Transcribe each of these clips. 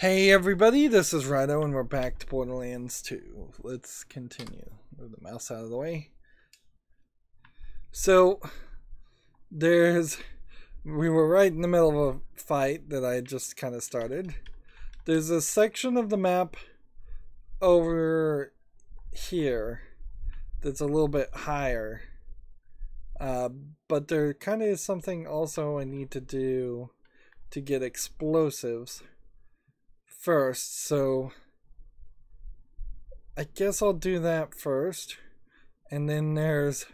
Hey everybody, this is Rydo and we're back to Borderlands 2. Let's continue. Move the mouse out of the way. So, we were right in the middle of a fight that I just kind of started. There's a section of the map over here that's a little bit higher. But there kind of is something also I need to do to get explosives first, so I guess I'll do that first. And then there's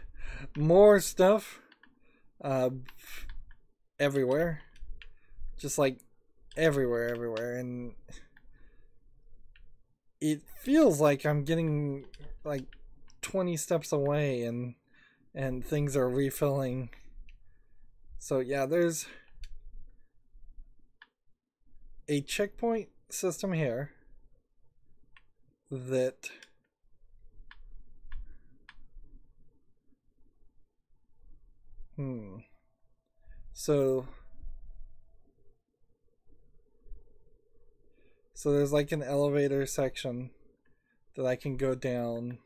more stuff everywhere, just like everywhere, and it feels like I'm getting like 20 steps away and things are refilling. So yeah, there's a checkpoint system here that so there's like an elevator section that I can go down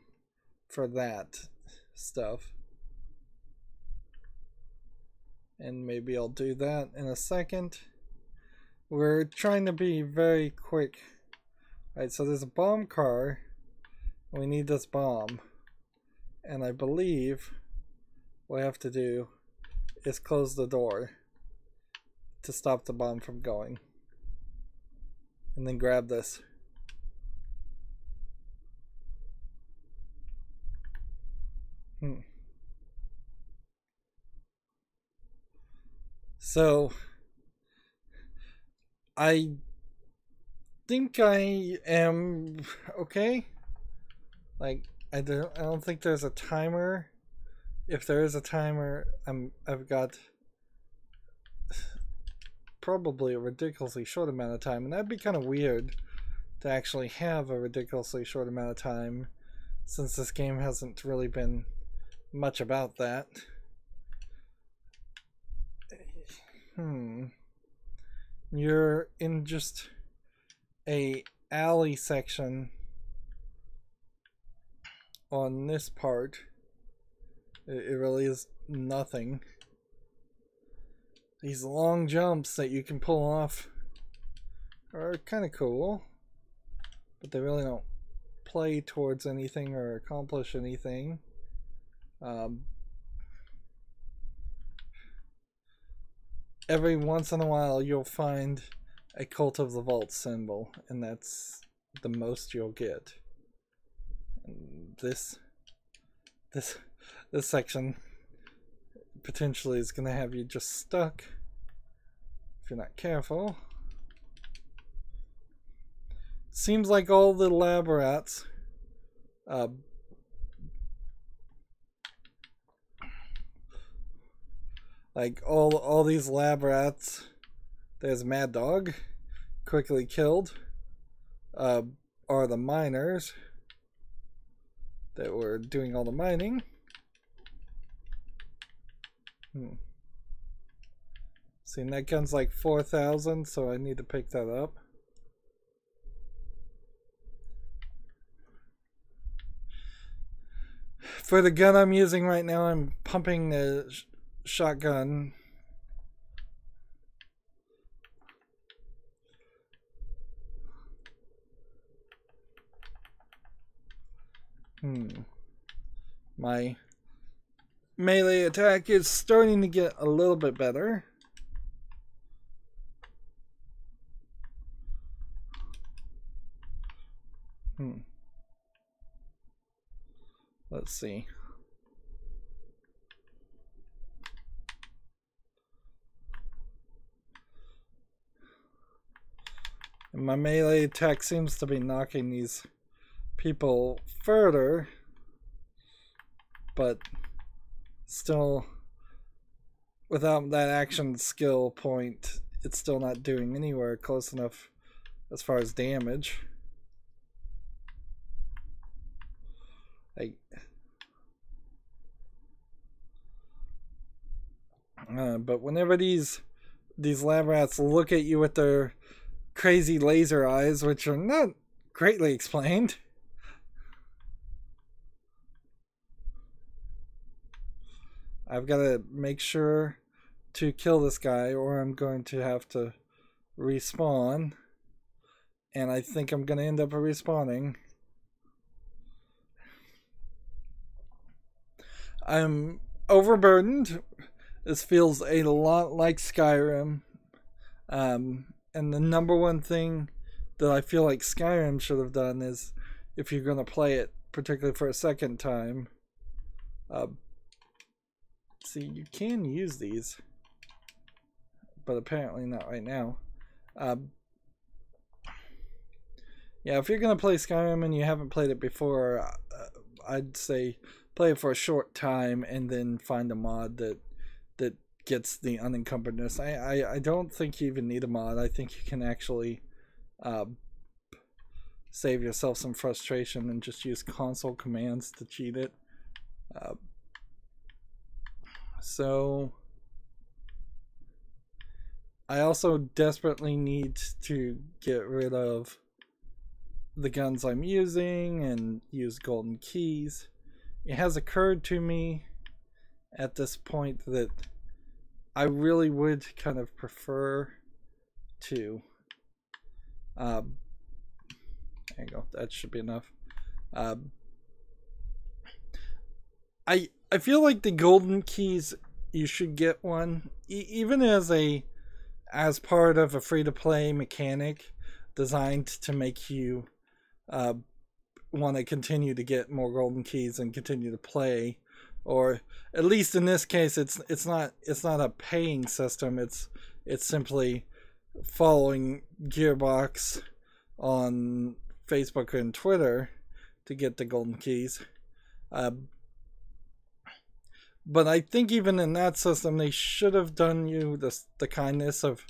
for that stuff, and maybe I'll do that in a second. We're trying to be very quick. Alright, so there's a bomb car. We need this bomb. And I believe what I have to do is close the door to stop the bomb from going. And then grab this. So I think I am okay. Like I don't think there's a timer. If there is a timer, I've got probably a ridiculously short amount of time, and that'd be kind of weird to actually have a ridiculously short amount of time, since this game hasn't really been much about that. You're in just a alley section on this part. It really is nothing. These long jumps that you can pull off are kind of cool, but they really don't play towards anything or accomplish anything. Every once in a while you'll find a Cult of the Vault symbol, and that's the most you'll get. And this section potentially is going to have you just stuck if you're not careful. Seems like all the lab rats like all these lab rats, there's Mad Dog, quickly killed, are the miners that were doing all the mining. See, that gun's like 4,000, so I need to pick that up. For the gun I'm using right now, I'm pumping the shotgun. My melee attack is starting to get a little bit better. Let's see. And my melee attack seems to be knocking these people further, but still, without that action skill point, it's still not doing anywhere close enough as far as damage. But whenever these lab rats look at you with their crazy laser eyes, which are not greatly explained. I've got to make sure to kill this guy or I'm going to have to respawn. And I think I'm going to end up respawning. I'm overburdened. This feels a lot like Skyrim. And the number one thing that I feel like Skyrim should have done is, if you're going to play it, particularly for a second time, see, you can use these, but apparently not right now. Yeah, if you're going to play Skyrim and you haven't played it before, I'd say play it for a short time and then find a mod that gets the unencumberness. I don't think you even need a mod. I think you can actually save yourself some frustration and just use console commands to cheat it. So I also desperately need to get rid of the guns I'm using and use golden keys. It has occurred to me at this point that I really would kind of prefer to there you go, that should be enough. I feel like the golden keys, you should get one even as part of a free-to-play mechanic designed to make you want to continue to get more golden keys and continue to play. Or at least in this case, it's not a paying system. It's simply following Gearbox on Facebook and Twitter to get the golden keys. But I think even in that system, they should have done you the kindness of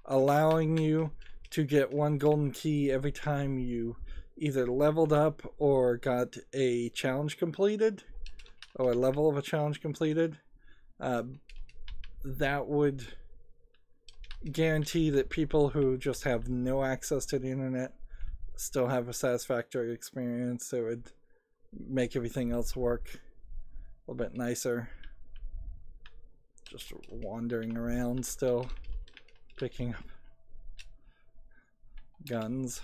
allowing you to get one golden key every time you either leveled up or got a challenge completed, or a level of a challenge completed. That would guarantee that people who just have no access to the internet still have a satisfactory experience. It would make everything else work a little bit nicer. Just wandering around still, picking up guns,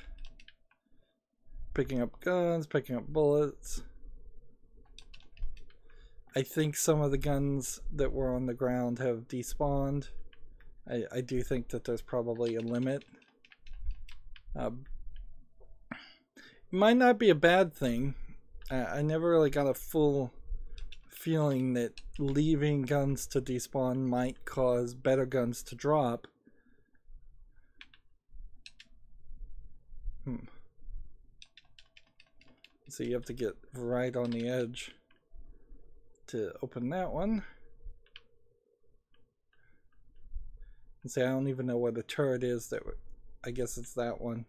picking up bullets. I think some of the guns that were on the ground have despawned. I do think that there's probably a limit. It might not be a bad thing. I never really got a full feeling that leaving guns to despawn might cause better guns to drop. So you have to get right on the edge to open that one. And see, I don't even know where the turret is. That I guess it's that one.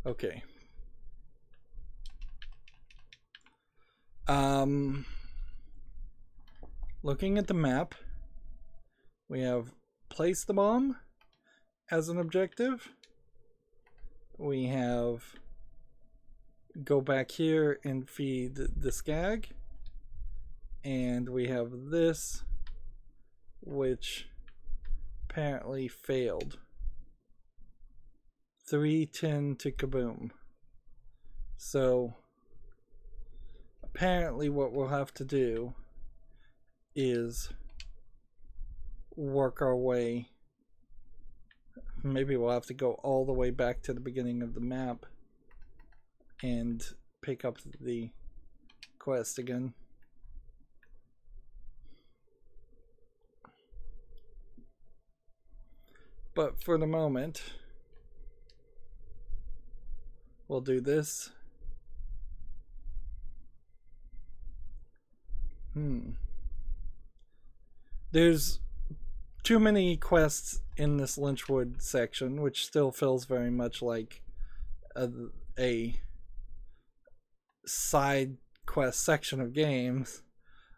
Okay. Looking at the map, we have place the bomb as an objective. We have go back here and feed the skag, and we have this, which apparently failed. 310 to kaboom. So apparently what we'll have to do is work our way. Maybe we'll have to go all the way back to the beginning of the map and pick up the quest again. But for the moment, we'll do this. There's too many quests in this Lynchwood section, which still feels very much like a side quest section of games,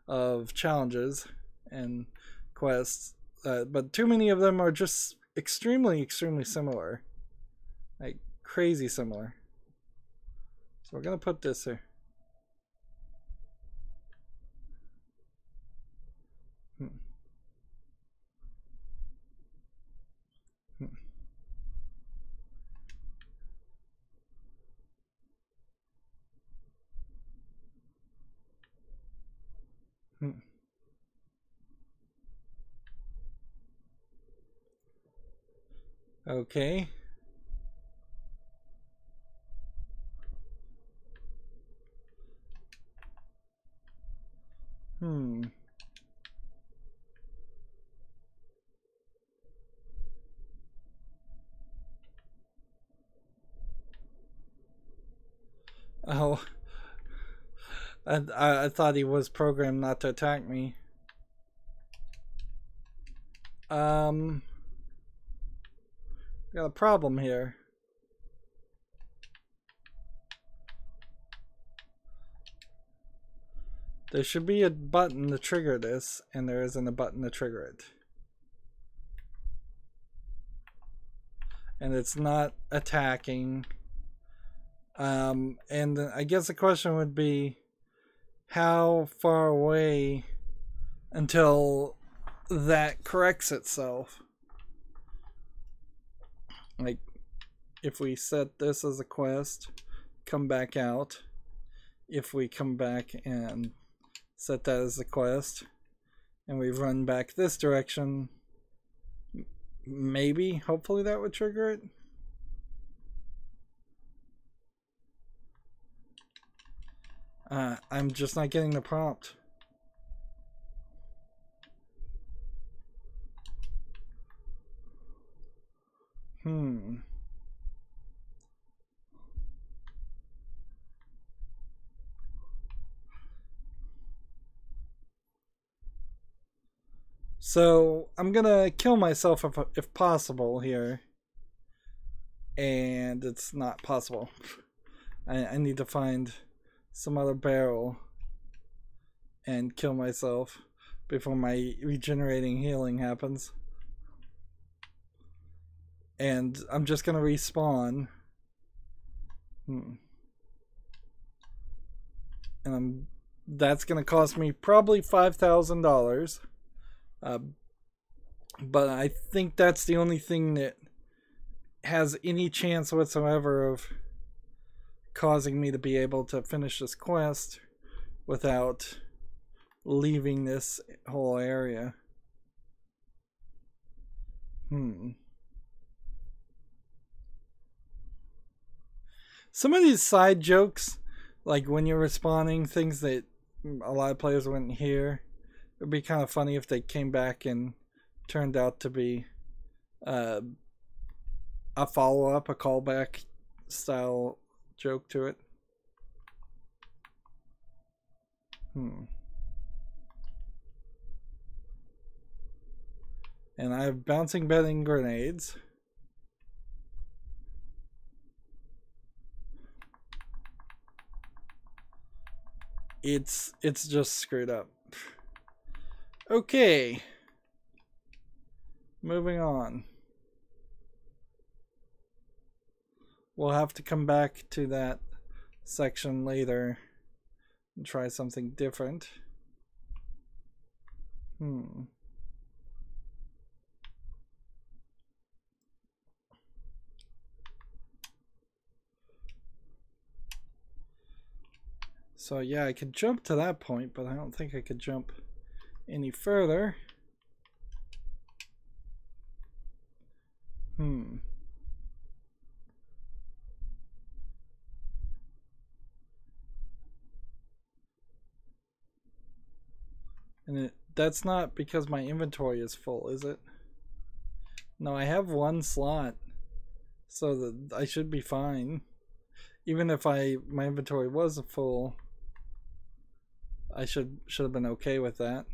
of challenges and quests. but too many of them are just extremely similar, like crazy similar. So we're gonna put this here. Okay. Oh, I thought he was programmed not to attack me. Got a problem here. There should be a button to trigger this, and there isn't a button to trigger it. And it's not attacking. And I guess the question would be, how far away until that corrects itself? Like, if we set this as a quest, come back out. If we come back and set that as a quest, and we run back this direction, maybe, hopefully that would trigger it. I'm just not getting the prompt. So I'm gonna kill myself if possible here, and it's not possible. I need to find some other barrel and kill myself before my regenerating healing happens. And I'm just gonna respawn. And that's gonna cost me probably $5,000. But I think that's the only thing that has any chance whatsoever of causing me to be able to finish this quest without leaving this whole area. Some of these side jokes, like when you're respawning, things that a lot of players wouldn't hear, it would be kind of funny if they came back and turned out to be a follow-up, a callback style joke to it. And I have bouncing bedding grenades. It's just screwed up. Okay. Moving on. We'll have to come back to that section later and try something different. So yeah, I could jump to that point, but I don't think I could jump any further. And that's not because my inventory is full, is it? No, I have one slot, so that I should be fine. Even if my inventory was full, I should have been okay with that.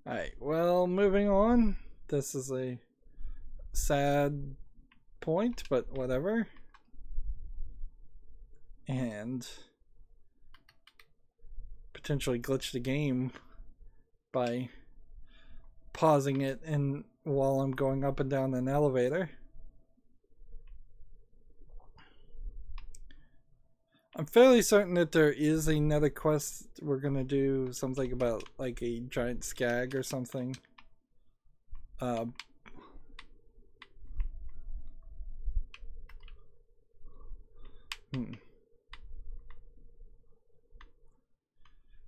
Alright, well, moving on. This is a sad point, but whatever. And potentially glitch the game by pausing it and while I'm going up and down an elevator. I'm fairly certain that there is another quest we're gonna do, something about like a giant skag or something.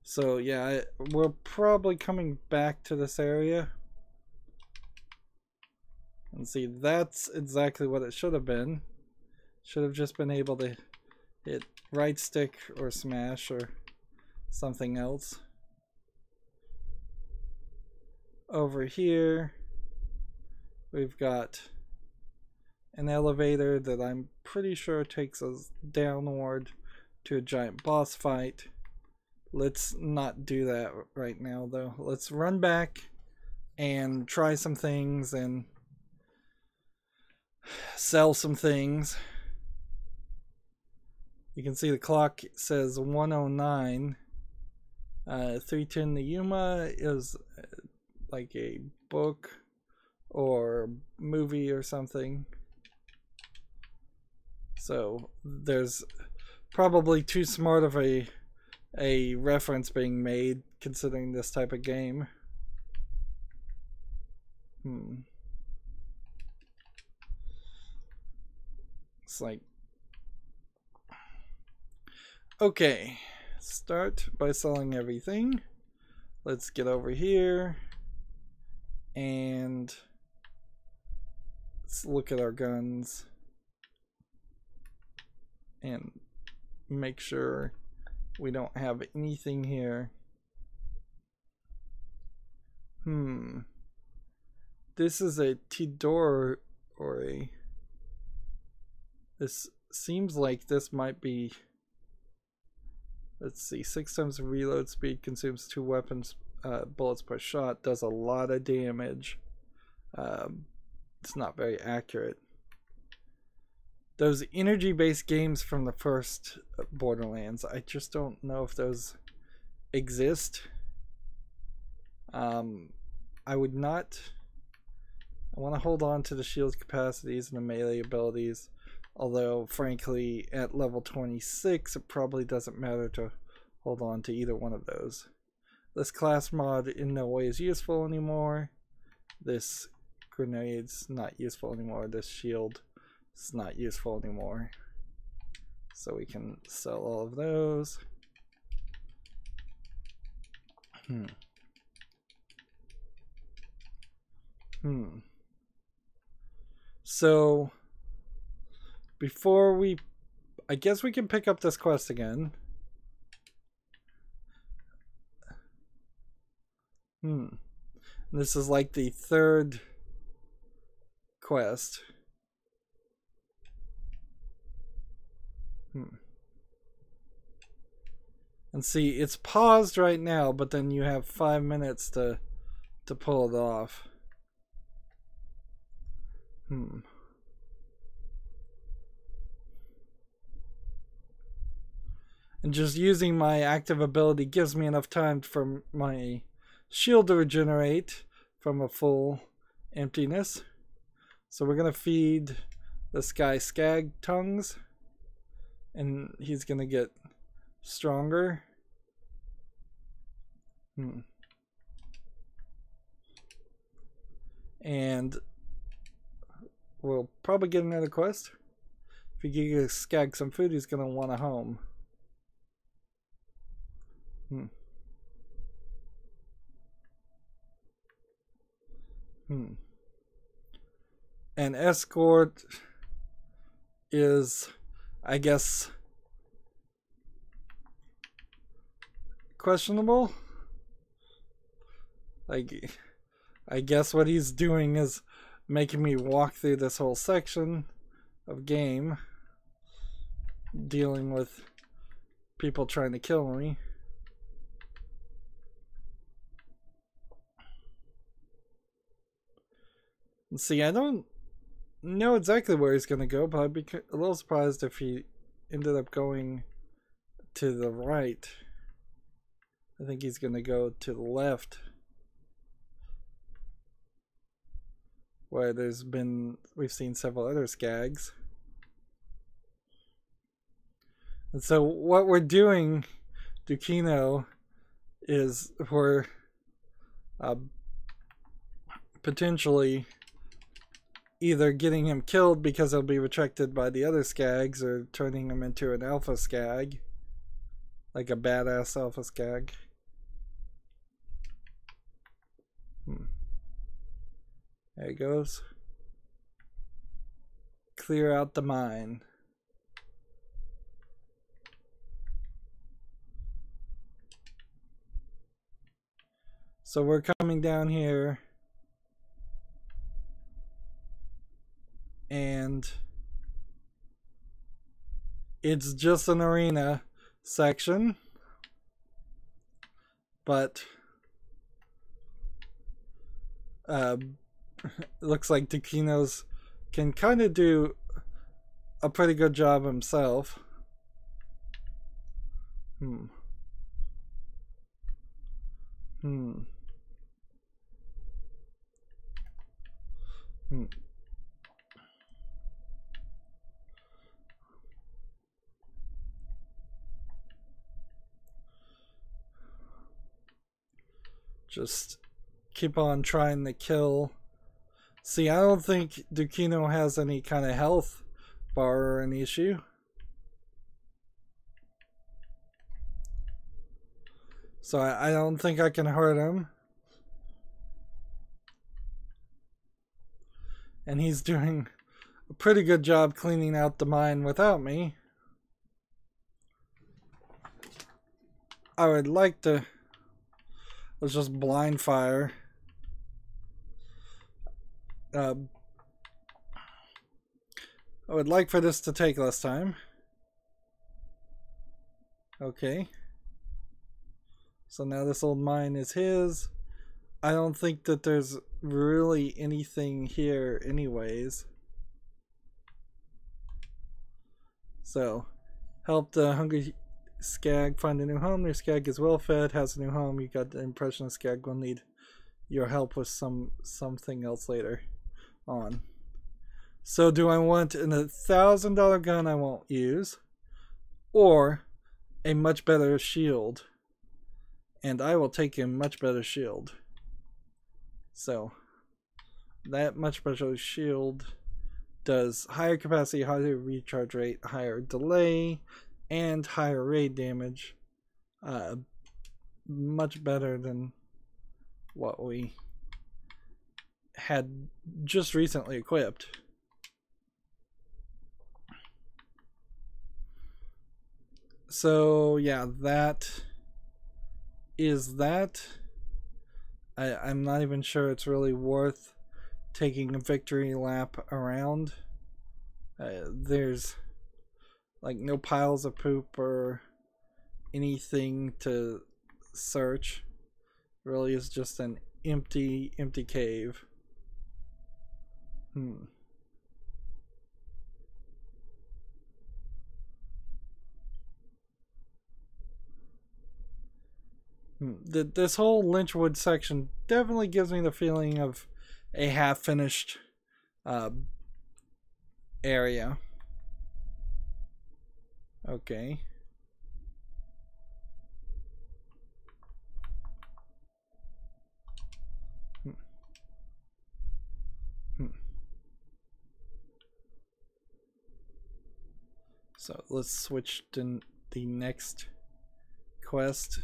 So yeah, we're probably coming back to this area. And see, that's exactly what it should have been. Should have just been able to hit right stick or smash or something else. Over here, we've got an elevator that I'm pretty sure takes us downward to a giant boss fight. Let's not do that right now though. Let's run back and try some things and sell some things. You can see the clock says 109. 310 the Yuma is like a book or movie or something. So there's probably too smart of a reference being made considering this type of game. It's like, okay, start by selling everything. Let's get over here and let's look at our guns and make sure we don't have anything here. This is a Tidor or a... This seems like this might be... Let's see, 6 times the reload speed, consumes 2 weapons bullets per shot, does a lot of damage. It's not very accurate. Those energy-based games from the first Borderlands, I just don't know if those exist. I would not... I want to hold on to the shield capacities and the melee abilities, although frankly at level 26 it probably doesn't matter to hold on to either one of those. This class mod in no way is useful anymore. This grenade's not useful anymore. This shield is not useful anymore. So we can sell all of those. So before we, I guess we can pick up this quest again. This is like the 3rd quest. And see, it's paused right now, but then you have 5 minutes to pull it off. And just using my active ability gives me enough time for my shield to regenerate from a full emptiness. So we're gonna feed this guy skag tongues and he's gonna get stronger. And we'll probably get another quest. If you give skag some food, he's gonna want a home. An escort is, I guess, questionable. Like, I guess what he's doing is making me walk through this whole section of game dealing with people trying to kill me. See, I don't know exactly where he's going to go, but I'd be a little surprised if he ended up going to the right. I think he's going to go to the left where we've seen several other skags. And so what we're doing, Dukino, is we're potentially either getting him killed because he'll be rejected by the other skags, or turning him into an alpha skag, like a badass alpha skag. There he goes. Clear out the mine. So we're coming down here, and it's just an arena section, but looks like Dukino's can kind of do a pretty good job himself. Just keep on trying to kill. See, I don't think Dukino has any kind of health bar or an issue. So I don't think I can hurt him. And he's doing a pretty good job cleaning out the mine without me. I would like to... Let's just blind fire. I would like for this to take less time. Okay. So now this old mine is his. I don't think that there's really anything here anyways. So, help the hungry skag find a new home. Your skag is well fed, has a new home. You got the impression the skag will need your help with something else later on. So do I want an $1,000 gun I won't use, or a much better shield? And I will take a much better shield. So that much better shield does higher capacity, higher recharge rate, higher delay, and higher raid damage. Much better than what we had just recently equipped. So yeah, that is that. I'm not even sure it's really worth taking a victory lap around. There's like no piles of poop or anything to search. It really is just an empty cave. This whole Lynchwood section definitely gives me the feeling of a half-finished area. Okay. So let's switch to the next quest.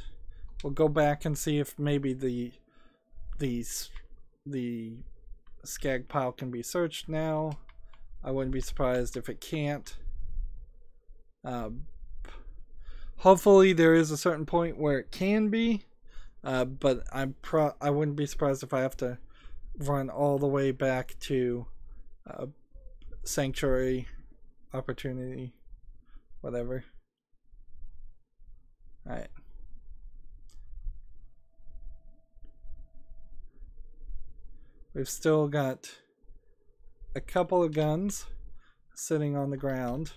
We'll go back and see if maybe the skag pile can be searched now. I wouldn't be surprised if it can't. Hopefully there is a certain point where it can be, but I wouldn't be surprised if I have to run all the way back to Sanctuary, Opportunity, whatever. Alright. We've still got a couple of guns sitting on the ground,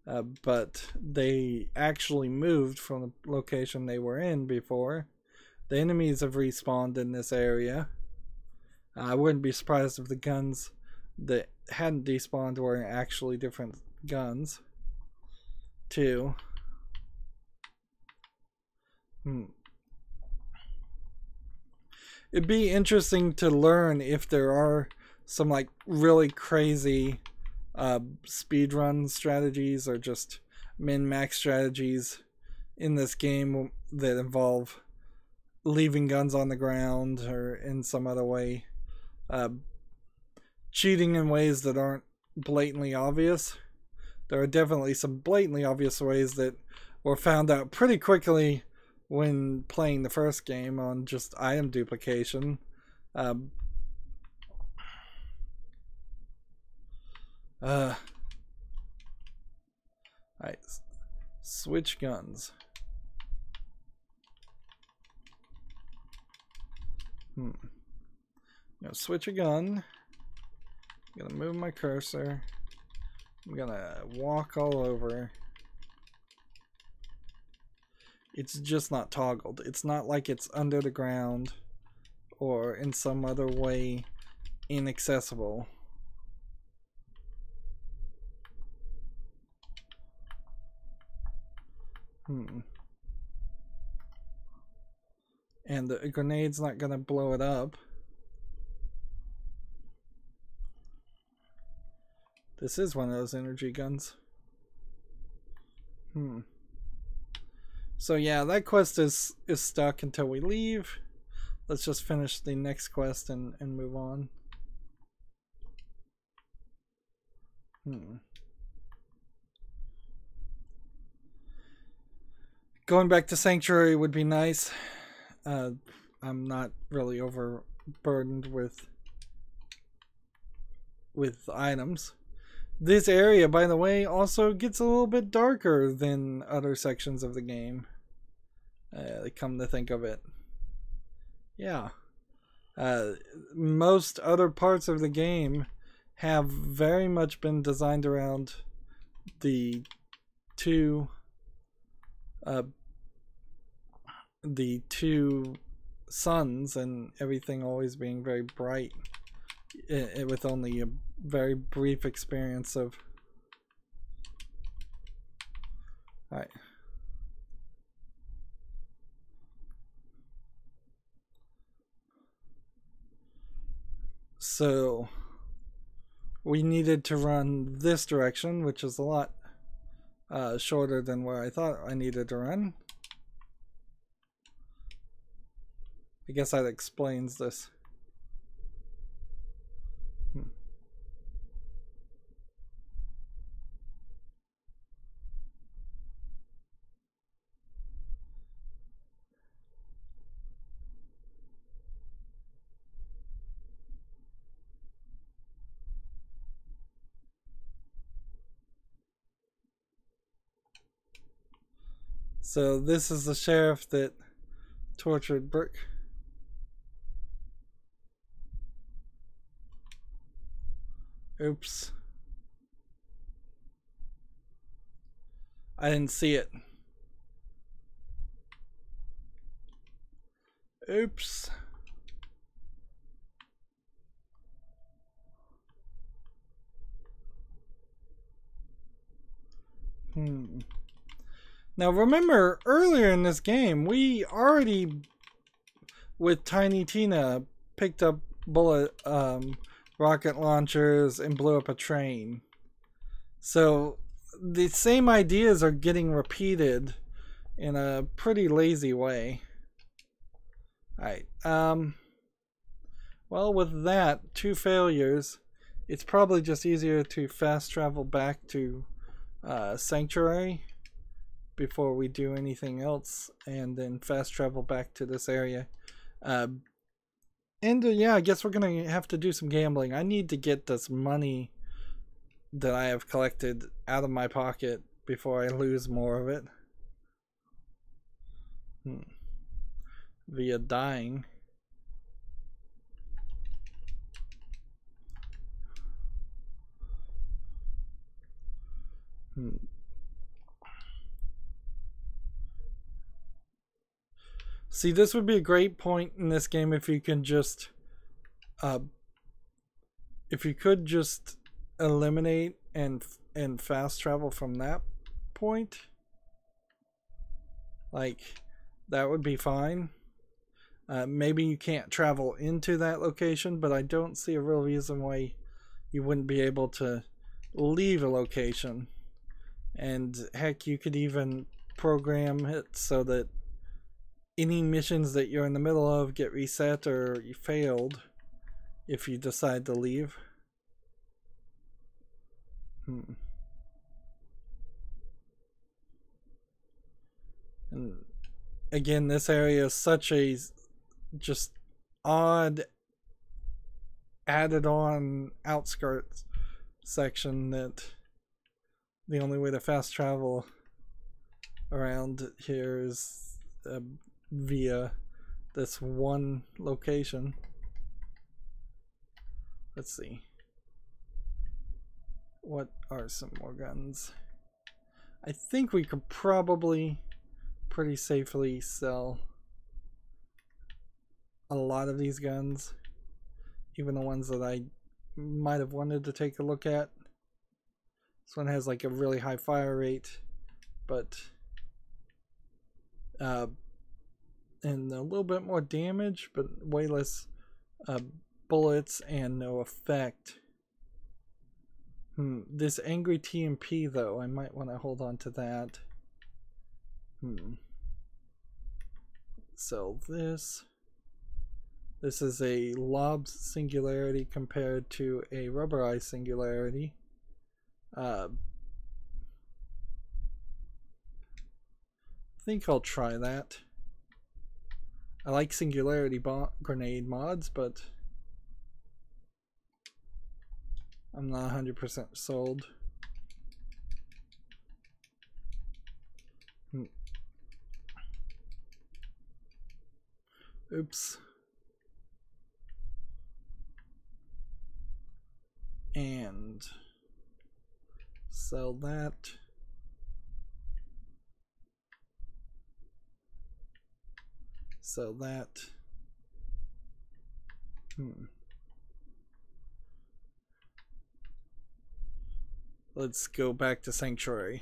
but they actually moved from the location they were in before. The enemies have respawned in this area, I wouldn't be surprised if the guns that hadn't despawned were actually different guns, too. It'd be interesting to learn if there are some like really crazy speedrun strategies or just min-max strategies in this game that involve leaving guns on the ground or in some other way, cheating in ways that aren't blatantly obvious. There are definitely some blatantly obvious ways that were found out pretty quickly when playing the first game on just item duplication. Alright, switch guns. I'm gonna switch a gun. I'm gonna move my cursor. I'm gonna walk all over. It's just not toggled. It's not like it's under the ground or in some other way inaccessible. And the grenade's not gonna blow it up. This is one of those energy guns. So yeah, that quest is stuck until we leave. Let's just finish the next quest and move on. Going back to Sanctuary would be nice. I'm not really overburdened with items. This area, by the way, also gets a little bit darker than other sections of the game. Come to think of it. Yeah. Most other parts of the game have very much been designed around the two suns and everything always being very bright, with only a very brief experience of. All right. So we needed to run this direction, which is a lot shorter than where I thought I needed to run. I guess that explains this. So this is the sheriff that tortured Brooke. Oops. I didn't see it. Oops. Now remember, earlier in this game, we already, with Tiny Tina, picked up rocket launchers and blew up a train. So the same ideas are getting repeated in a pretty lazy way. Alright, well, with that, 2 failures, it's probably just easier to fast travel back to Sanctuary before we do anything else, and then fast travel back to this area. Yeah, I guess we're gonna have to do some gambling. I need to get this money that I have collected out of my pocket before I lose more of it. Via dying. See, this would be a great point in this game if you can just if you could just eliminate and fast travel from that point, like, that would be fine. Maybe you can't travel into that location, but I don't see a real reason why you wouldn't be able to leave a location. And heck, you could even program it so that any missions that you're in the middle of get reset or you failed if you decide to leave. And again, this area is such a just odd added on outskirts section that the only way to fast travel around here is via this one location. Let's see. What are some more guns? I think we could probably pretty safely sell a lot of these guns, even the ones that I might have wanted to take a look at. This one has like a really high fire rate, but and a little bit more damage, but way less bullets and no effect. This angry TMP though, I might want to hold on to that. Sell this. This is a lob singularity compared to a rubberized singularity. I think I'll try that. I like singularity grenade mods, but I'm not 100% sold. Oops. And sell that. Sell that. Let's go back to Sanctuary.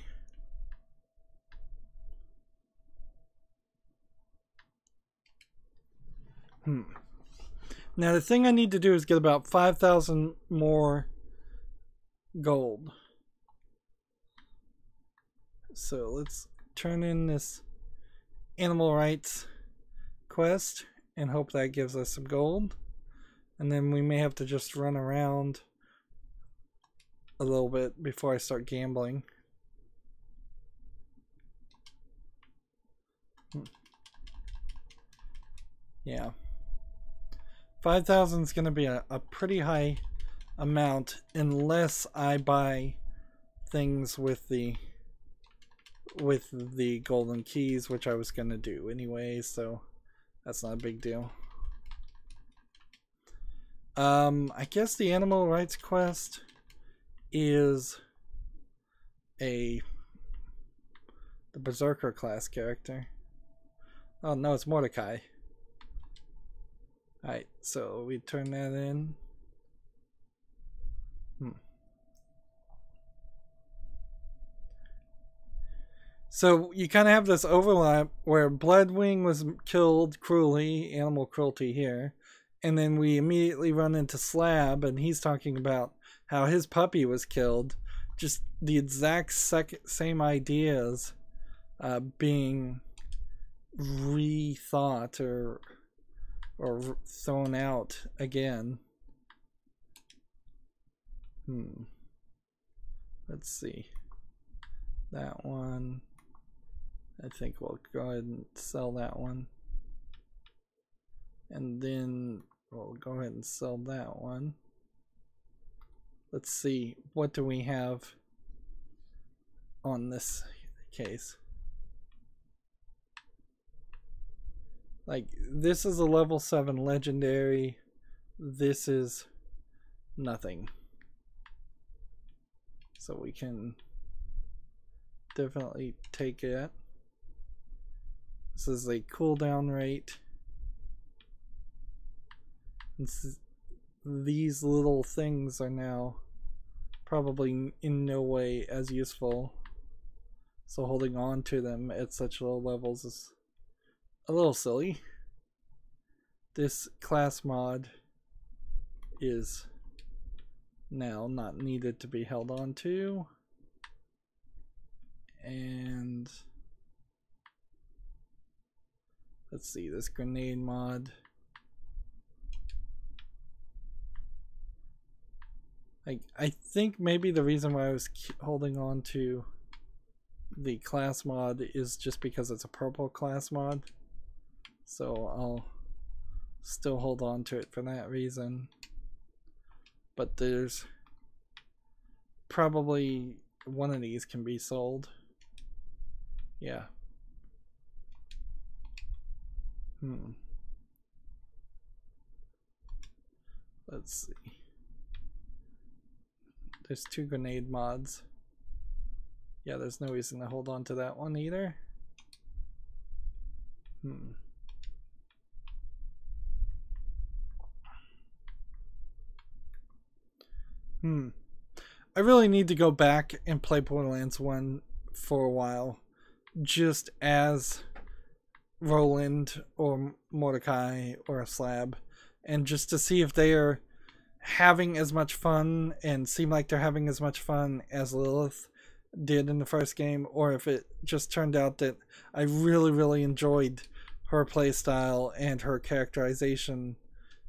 Now the thing I need to do is get about 5,000 more gold. So let's turn in this animal rights quest and hope that gives us some gold. And then we may have to just run around a little bit before I start gambling. Yeah. 5,000 is going to be a pretty high amount unless I buy things with the golden keys, which I was going to do anyway, so that's not a big deal. I guess the animal rights quest is the Berserker class character. Oh no, it's Mordecai. Alright, so we turn that in. So you kind of have this overlap where Bloodwing was killed cruelly, animal cruelty here, and then we immediately run into Slab and he's talking about how his puppy was killed. Just the exact same ideas being rethought or thrown out again. Let's see. That one. I think we'll go ahead and sell that one. And then we'll go ahead and sell that one. Let's see, what do we have on this case? Like, this is a level 7 legendary. This is nothing. So we can definitely take it. This is a cooldown rate. This is these little things are now probably in no way as useful. So holding on to them at such low levels is a little silly. This class mod is now not needed to be held on to. And let's see, this grenade mod. I think maybe the reason why I was holding on to the class mod is just because it's a purple class mod. So I'll still hold on to it for that reason. But there's probably one of these can be sold. Yeah. Let's see. There's 2 grenade mods. Yeah, there's no reason to hold on to that one either. I really need to go back and play Borderlands 1 for a while, just as Roland or Mordecai or Slab, and just to see if they are having as much fun and seem like they're having as much fun as Lilith did in the first game, or if it just turned out that I really enjoyed her playstyle and her characterization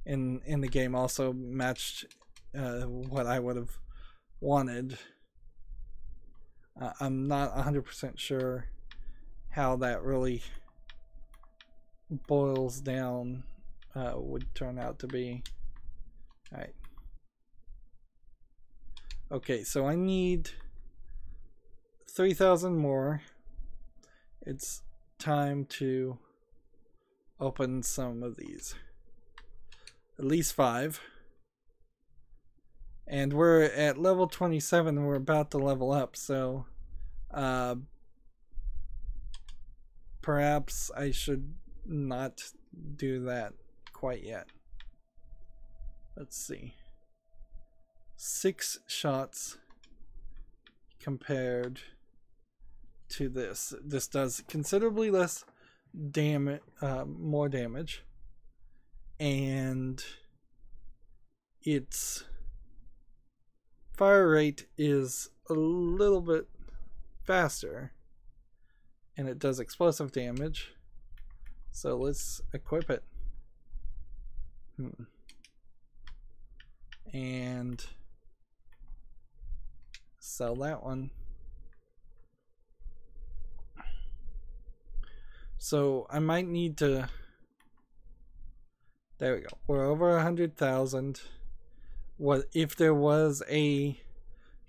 in the game also matched what I would have wanted. I'm not 100% sure how that really boils down would turn out to be. Alright. Okay, so I need 3,000 more. It's time to open some of these. At least 5. And we're at level 27 and we're about to level up, so perhaps I should not do that quite yet. Let's see. 6 shots compared to this. This does considerably less damage, more damage, and its fire rate is a little bit faster, and it does explosive damage. So let's equip it. And sell that one. So I might need to, there we go, we're over 100,000. What if there was a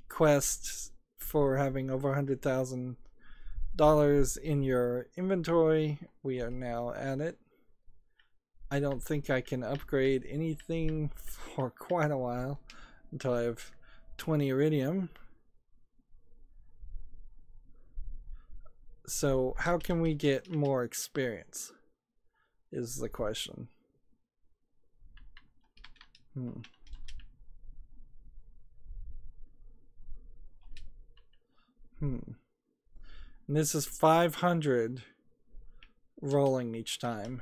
quest for having over $100,000 in your inventory? We are now at it. I don't think I can upgrade anything for quite a while until I have 20 iridium. So how can we get more experience is the question. And this is 500 rolling each time.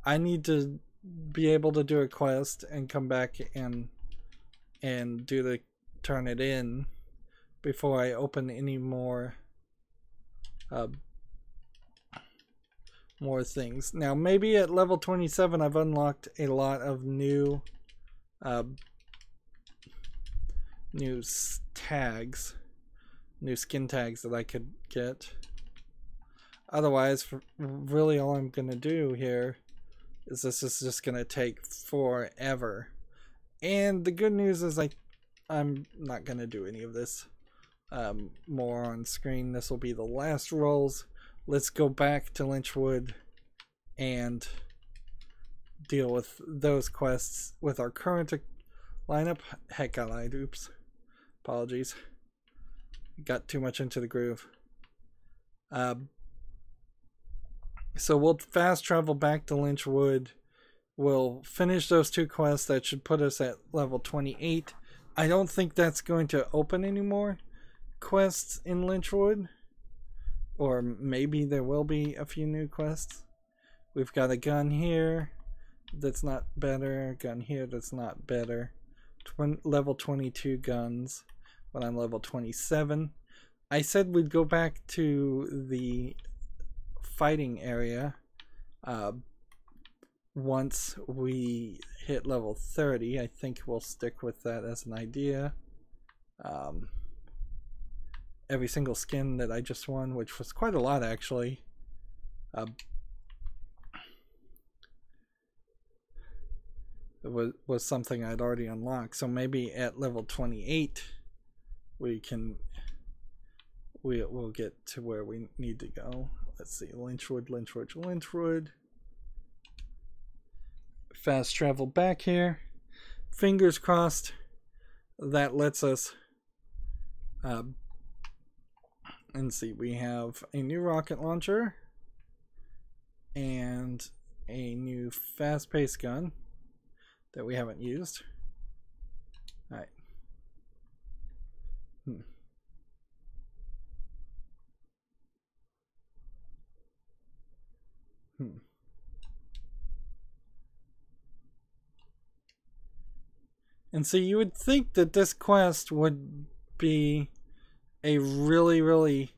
I need to be able to do a quest and come back and do the turn it in before I open any more more things. Now maybe at level 27 I've unlocked a lot of new new tags, new skin tags that I could get. Otherwise, really all I'm gonna do here is this is just gonna take forever. And the good news is I'm not gonna do any of this more on screen. This will be the last rolls. Let's go back to Lynchwood and deal with those quests with our current lineup. Heck, I lied. Oops. Apologies. Got too much into the groove. So we'll fast travel back to Lynchwood. We'll finish those 2 quests. That should put us at level 28. I don't think that's going to open any more quests in Lynchwood. Or maybe there will be a few new quests. We've got a gun here that's not better. A gun here that's not better. Level 22 guns when I'm level 27. I said we'd go back to the fighting area once we hit level 30. I think we'll stick with that as an idea. Every single skin that I just won, which was quite a lot actually, it was something I'd already unlocked. So maybe at level 28 we'll get to where we need to go. Let's see, Lynchwood. Fast travel back here. Fingers crossed that lets us and see, we have a new rocket launcher and a new fast-paced gun that we haven't used. Alright. And so you would think that this quest would be a really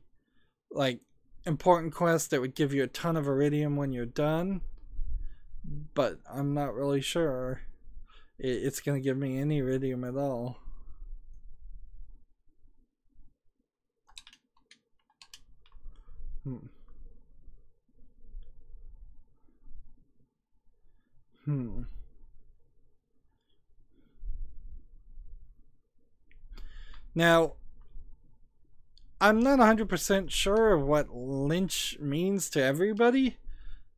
like important quest that would give you a ton of iridium when you're done, but I'm not really sure it's gonna give me any iridium at all. Now, I'm not 100% sure of what lynch means to everybody,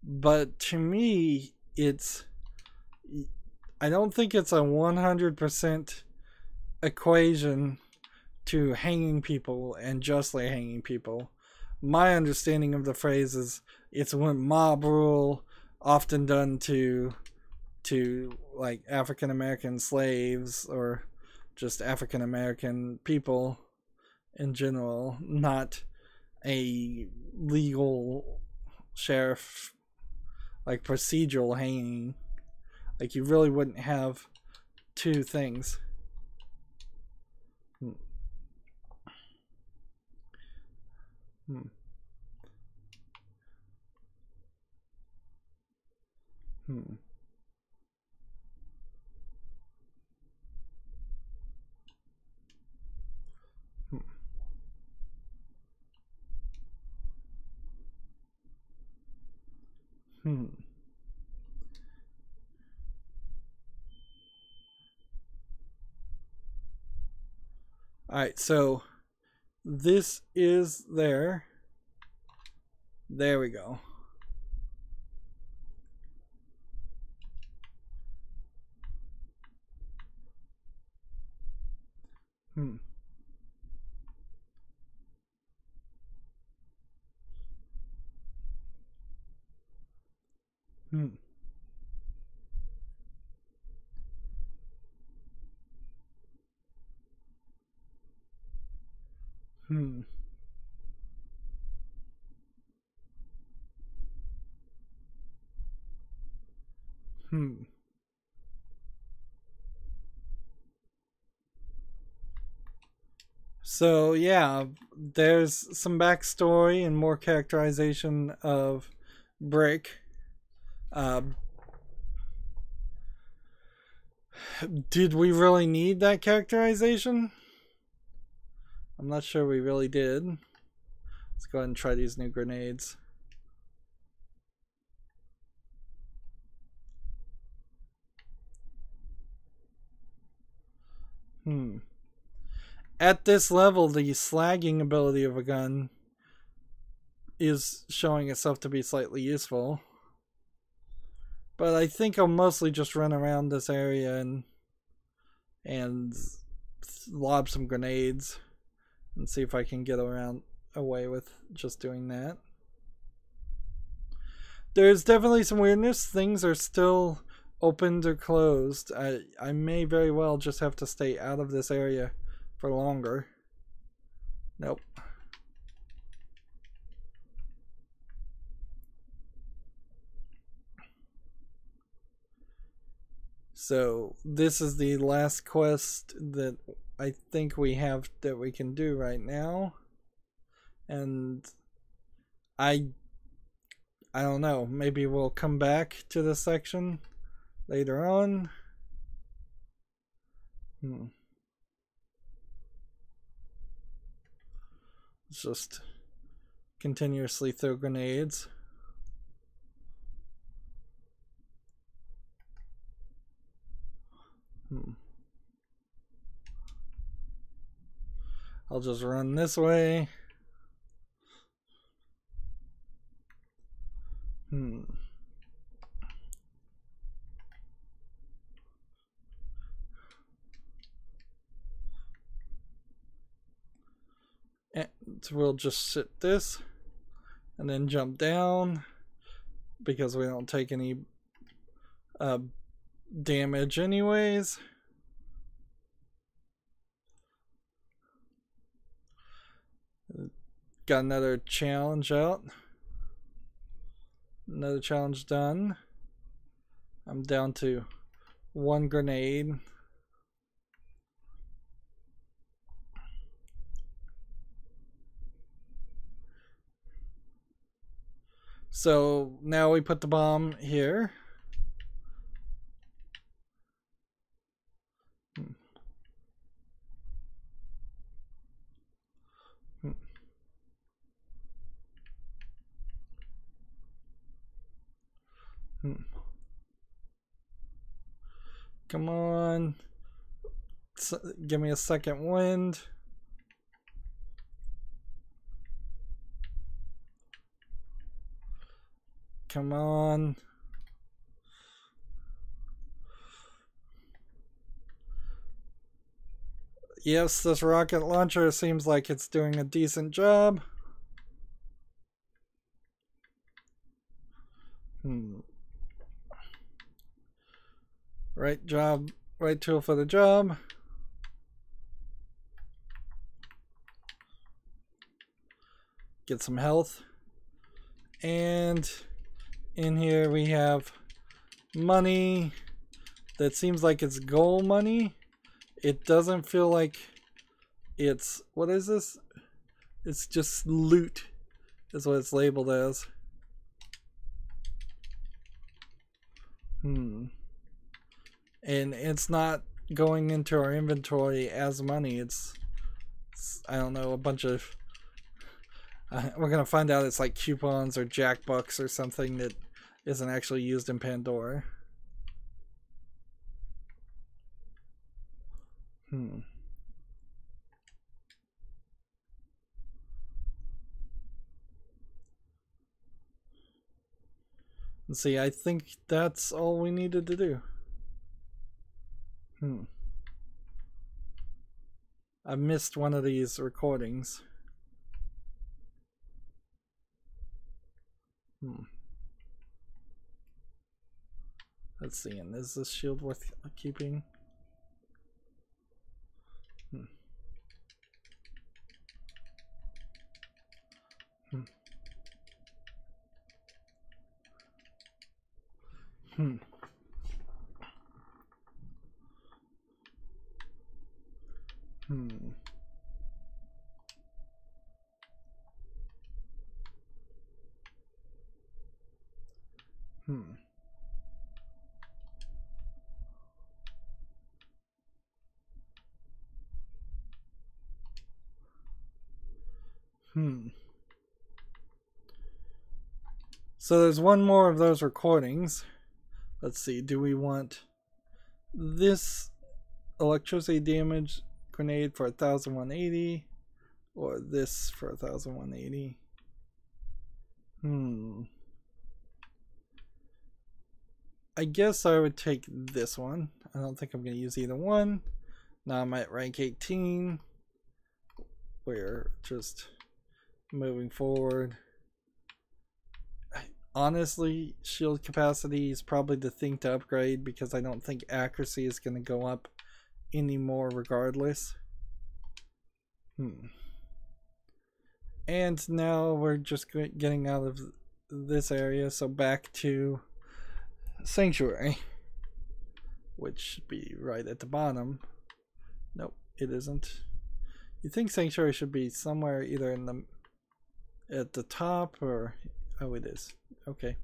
but to me, I don't think it's a 100% equation to hanging people and justly hanging people. My understanding of the phrase is it's when mob rule, often done to like African American slaves or just African American people in general, not a legal sheriff, like procedural hanging. Like you really wouldn't have two things. Alright, so this is there. There we go. So yeah, there's some backstory and more characterization of Brick. Did we really need that characterization? I'm not sure we really did. Let's go ahead and try these new grenades. At this level, the slagging ability of a gun is showing itself to be slightly useful. But I think I'll mostly just run around this area and lob some grenades and see if I can get away with just doing that. There's definitely some weirdness. Things are still opened or closed. I may very well just have to stay out of this area for longer. Nope. So this is the last quest that I think we have that we can do right now. And I don't know, maybe we'll come back to this section later on. Let's just continuously throw grenades. I'll just run this way. And we'll just sit this and then jump down because we don't take any damage anyways. Got another challenge out. Another challenge done. I'm down to 1 grenade. So now we put the bomb here. Come on. Give me a second wind. Come on. Yes, this rocket launcher seems like it's doing a decent job. Right job, right tool for the job. Get some health. And in here we have money that seems like it's goal money. It doesn't feel like it's, what is this? It's just loot is what it's labeled as. And it's not going into our inventory as money. It's I don't know, a bunch of we're gonna find out it's like coupons or jackbucks or something that isn't actually used in Pandora. Let's see, I think that's all we needed to do. I missed one of these recordings. Let's see, and is this shield worth keeping? So there's one more of those recordings. Let's see, do we want this electricity damage grenade for 1180 or this for 1180? I guess I would take this one. I don't think I'm going to use either one. Now I'm at rank 18. We're just moving forward. honestly, shield capacity is probably the thing to upgrade because I don't think accuracy is going to go up anymore regardless. And now we're just getting out of this area, so back to Sanctuary, which should be right at the bottom. Nope, it isn't. You think Sanctuary should be somewhere either in the at the top or oh, it is. Okay.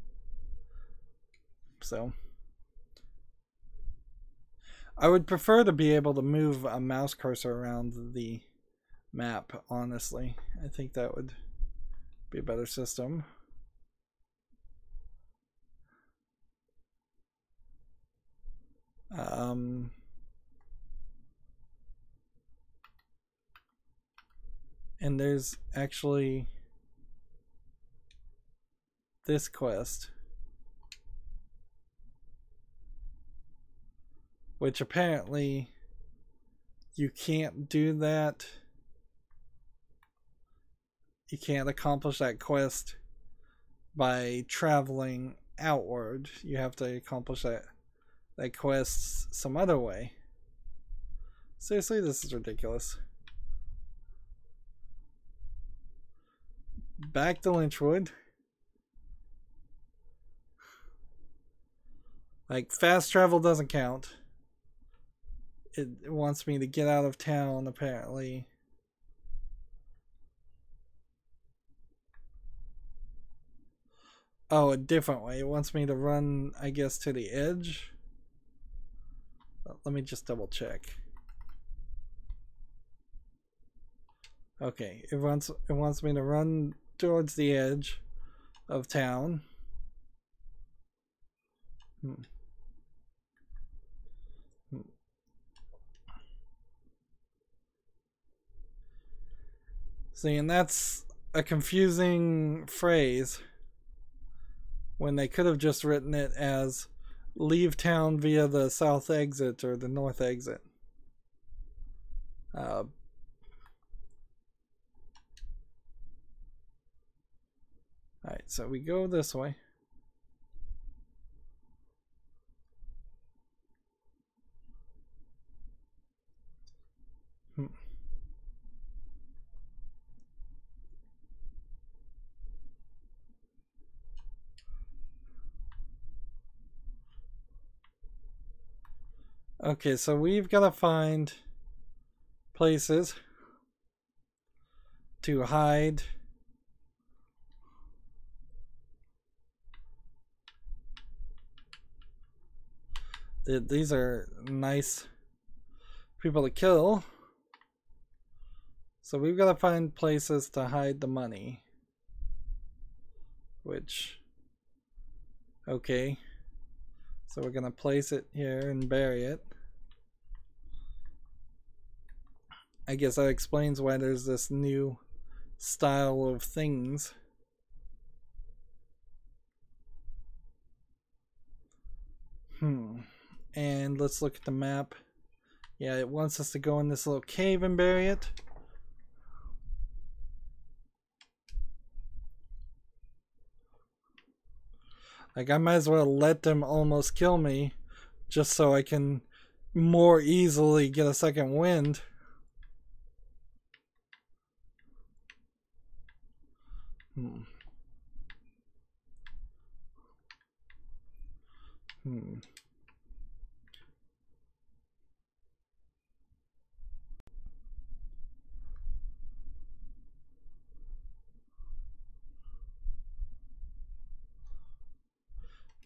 So I would prefer to be able to move a mouse cursor around the map, honestly. I think that would be a better system. And there's actually this quest, which apparently you can't do that. You can't accomplish that quest by traveling outward. You have to accomplish that quest some other way. Seriously, this is ridiculous. Back to Lynchwood. Like, fast travel doesn't count. It wants me to get out of town, apparently. Oh, a different way. It wants me to run, I guess, to the edge. Let me just double check. Okay, it wants me to run towards the edge of town. See, and that's a confusing phrase when they could have just written it as leave town via the south exit or the north exit. Alright, so we go this way. Okay, so we've got to find places to hide these are nice people to kill. So we've got to find places to hide the money. Which, okay. So we're gonna place it here and bury it. I guess that explains why there's this new style of things. And let's look at the map. Yeah, it wants us to go in this little cave and bury it. Like, I might as well let them almost kill me just so I can more easily get a second wind.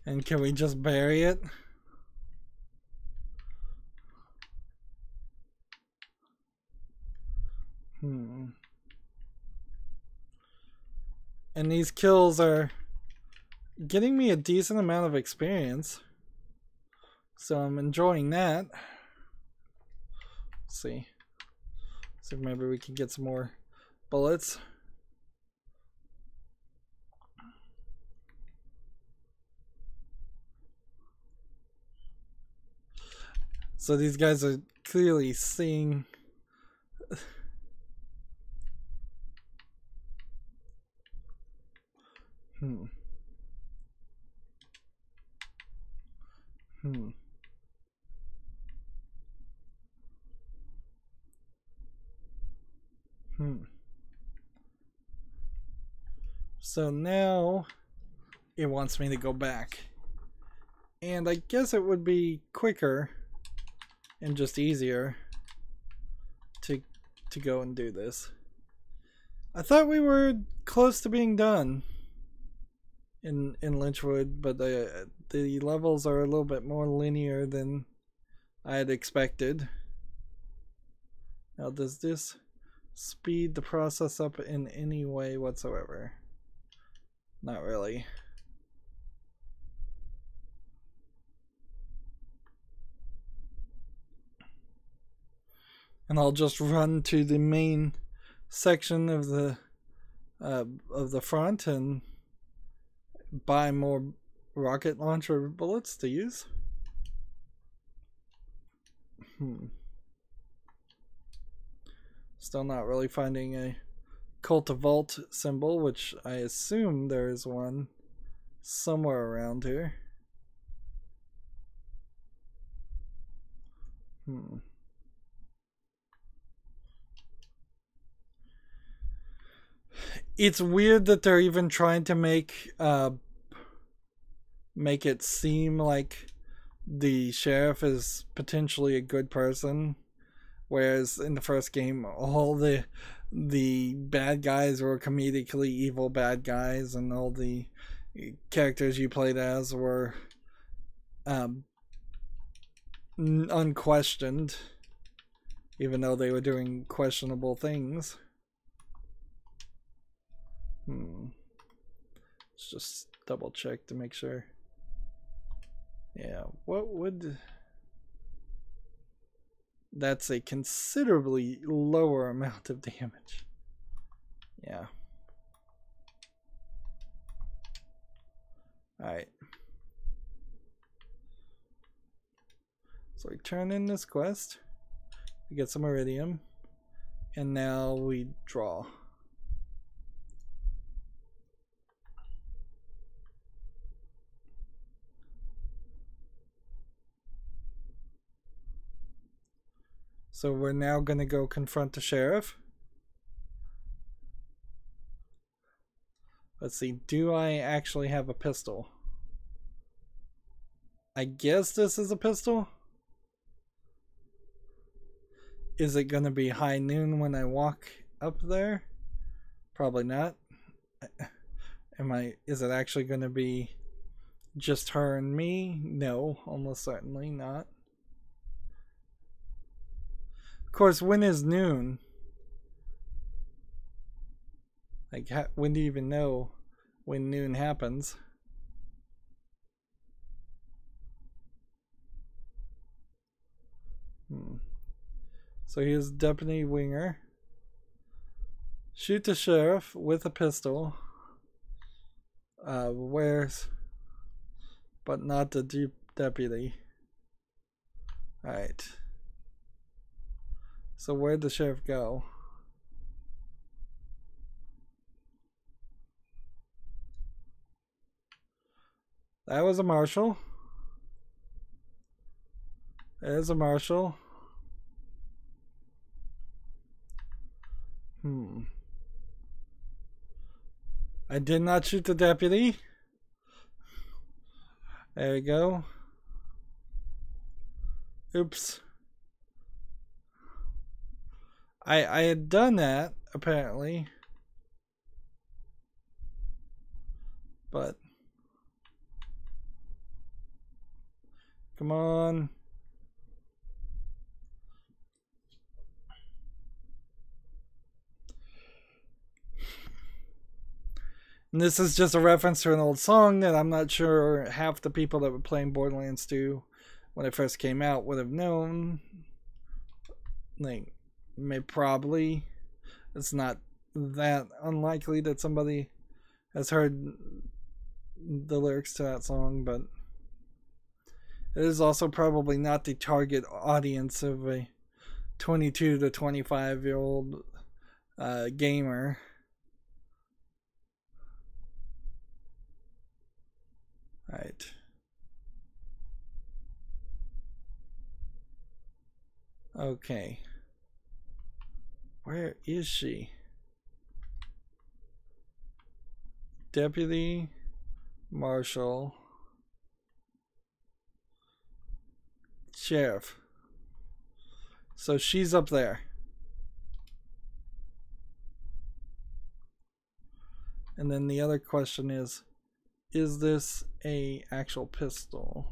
And can we just bury it? And these kills are getting me a decent amount of experience. So I'm enjoying that. Let's see. So maybe we can get some more bullets. So these guys are clearly seeing Hmm. So now it wants me to go back. And I guess it would be quicker and just easier to go and do this. I thought we were close to being done in Lynchwood, but the levels are a little bit more linear than I had expected. Now, does this speed the process up in any way whatsoever? Not really. And I'll just run to the main section of the front and buy more rocket launcher bullets to use. Still not really finding a cultivault symbol, which I assume there is one somewhere around here. It's weird that they're even trying to make it seem like the sheriff is potentially a good person, whereas in the first game all the bad guys were comedically evil bad guys, and all the characters you played as were unquestioned, even though they were doing questionable things. Let's just double check to make sure. Yeah, what would... That's a considerably lower amount of damage. Yeah. Alright. So we turn in this quest. We get some iridium. And now we draw. So we're now going to go confront the sheriff. Let's see, do I actually have a pistol? I guess this is a pistol. Is it going to be high noon when I walk up there? Probably not. Is it actually going to be just her and me? No, almost certainly not. Of course, when is noon? Like, when do you even know when noon happens? So here's Deputy Winger. Shoot the sheriff with a pistol. Where's... But not the deputy. Alright. So where'd the sheriff go? That was a marshal. There's a marshal. I did not shoot the deputy. There we go. Oops. I had done that, apparently. But... Come on. And this is just a reference to an old song that I'm not sure half the people that were playing Borderlands 2 when it first came out would have known. Like, probably. It's not that unlikely that somebody has heard the lyrics to that song, but it is also probably not the target audience of a 22 to 25-year-old gamer. Right. Okay. Where is she? Deputy Marshal. Sheriff. So she's up there. And then the other question is this a actual pistol?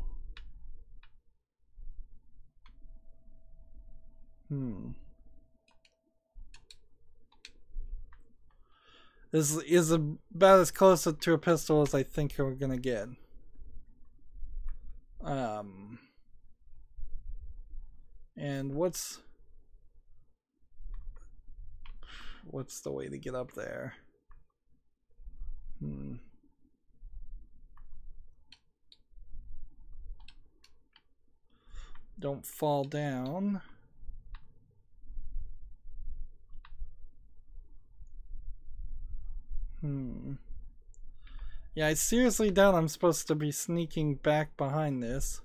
This is about as close to a pistol as I think we're gonna get. And what's the way to get up there? Don't fall down. Yeah, I seriously doubt I'm supposed to be sneaking back behind this.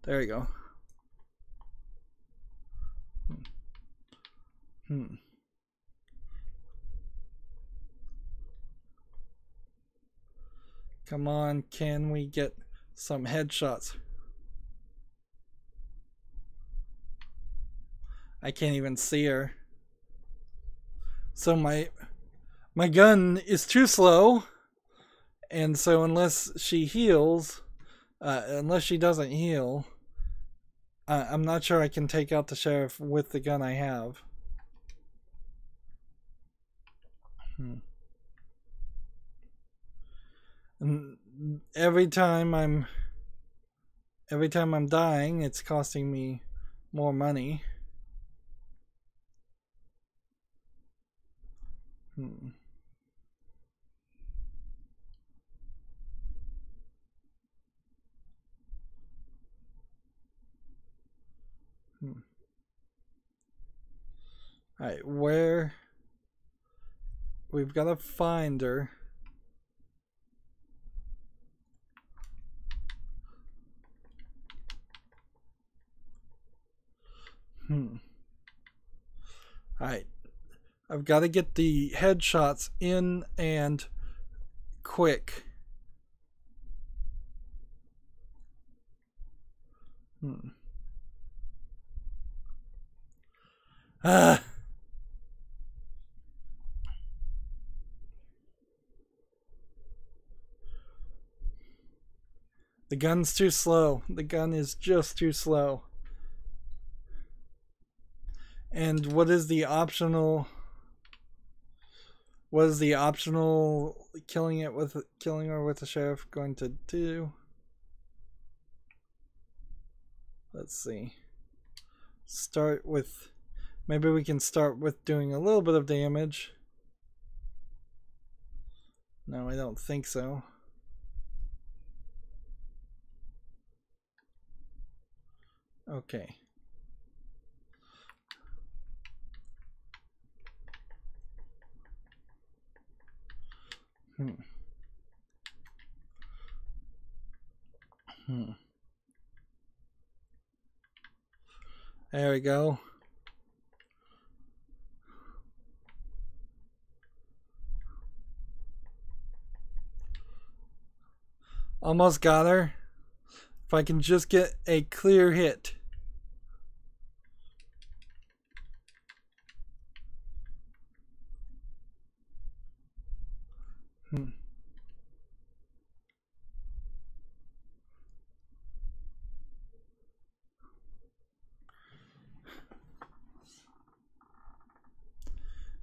There we go. Come on, can we get some headshots? I can't even see her. So my gun is too slow, and so unless she heals, unless she doesn't heal, I'm not sure I can take out the sheriff with the gun I have. And every time I'm dying, it's costing me more money. Alright, where we've got to find her. Alright, I've got to get the headshots in and quick. The gun's too slow. The gun is just too slow. And what is the optional? What is the optional killing her with the sheriff going to do? Let's see. Start with, maybe we can start with doing a little bit of damage. No, I don't think so. Okay. There we go. Almost got her. If I can just get a clear hit.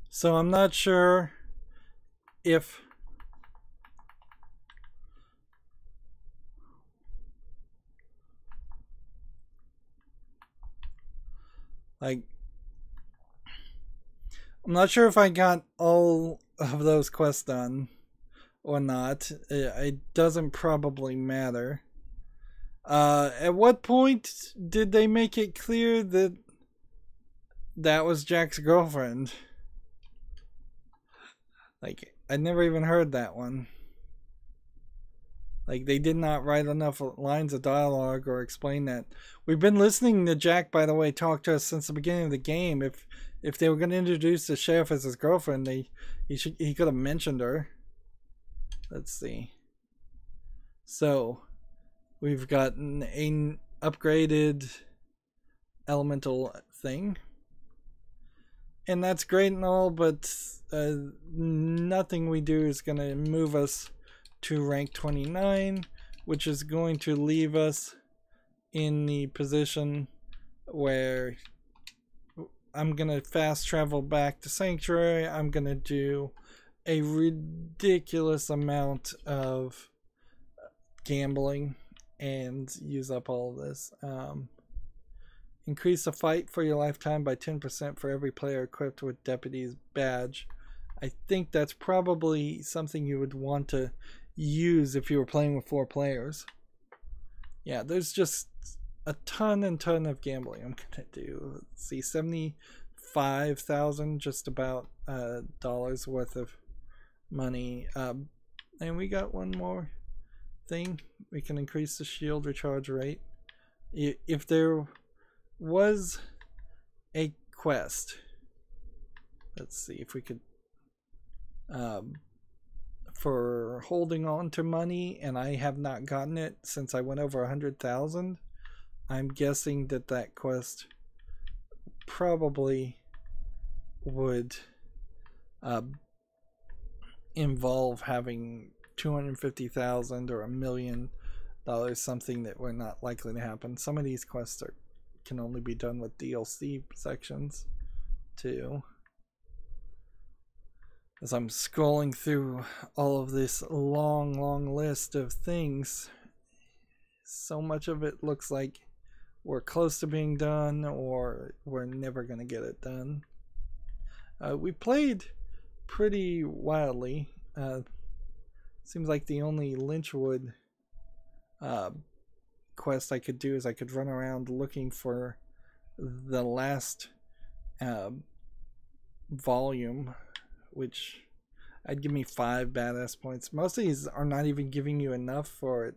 So I'm not sure if I'm not sure if I got all of those quests done or not. It doesn't probably matter. At what point did they make it clear that that was Jack's girlfriend? Like, I never even heard that one. Like, they did not write enough lines of dialogue or explain that. We've been listening to Jack, by the way, talk to us since the beginning of the game. If they were going to introduce the sheriff as his girlfriend, he could have mentioned her. Let's see. So, we've gotten an upgraded elemental thing. And that's great and all, but nothing we do is going to move us to rank 29, which is going to leave us in the position where I'm going to fast travel back to Sanctuary. I'm going to do a ridiculous amount of gambling and use up all of this. Increase the fight for your lifetime by 10% for every player equipped with Deputy's badge. I think that's probably something you would want to use if you were playing with 4 players. Yeah, there's just a ton and ton of gambling I'm gonna do. Let's see, 75,000 just about dollars worth of money. And we got one more thing. We can increase the shield recharge rate. If there was a quest, let's see if we could for holding on to money, and I have not gotten it since I went over 100,000. I'm guessing that quest probably would involve having 250,000 or $1 million, something that we're not likely to happen. Some of these quests can only be done with DLC sections too. As I'm scrolling through all of this long list of things, so much of it looks like we're close to being done or we're never going to get it done. We played pretty wildly. Seems like the only Lynchwood quest I could do is I could run around looking for the last volume, which I'd give me 5 badass points. Most of these are not even giving you enough for it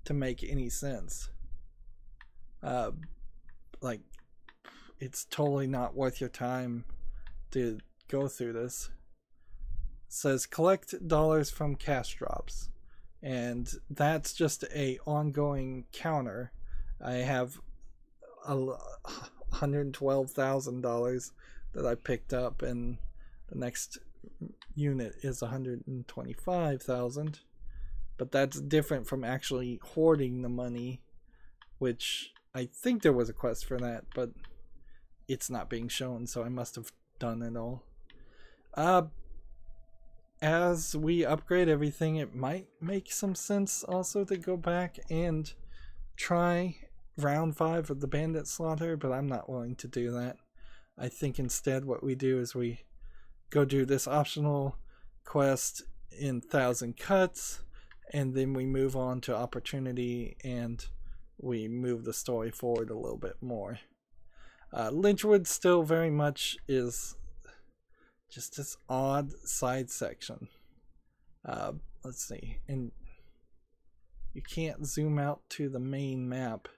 to make any sense. Like, it's totally not worth your time to go through this. It says collect dollars from cash drops, and that's just a ongoing counter. I have $112,000 that I picked up, and the next unit is 125,000, but that's different from actually hoarding the money, which I think there was a quest for that, but it's not being shown, so I must have done it all. As we upgrade everything, it might make some sense also to go back and try round 5 of the bandit slaughter, but I'm not willing to do that. I think instead what we do is we go do this optional quest in 1,000 cuts, and then we move on to opportunity and we move the story forward a little bit more. Lynchwood still very much is just this odd side section. Let's see, and you can't zoom out to the main map.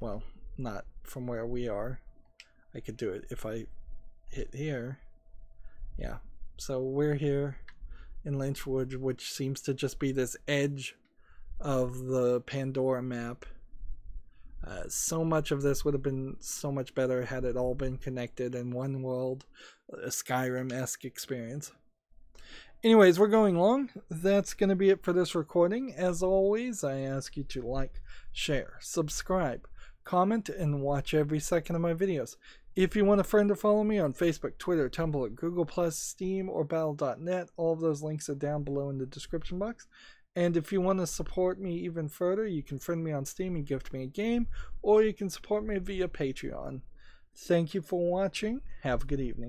Well, not from where we are. I could do it if I hit here. Yeah, so we're here in Lynchwood, which seems to just be this edge of the Pandora map. So much of this would have been so much better had it all been connected in one world, a Skyrim-esque experience. Anyways, we're going long. That's going to be it for this recording. As always, I ask you to like, share, subscribe, comment, and watch every second of my videos. If you want a friend to follow me on Facebook, Twitter, Tumblr, Google+, Steam, or Battle.net, all of those links are down below in the description box. And if you want to support me even further, you can friend me on Steam and gift me a game, or you can support me via Patreon. Thank you for watching. Have a good evening.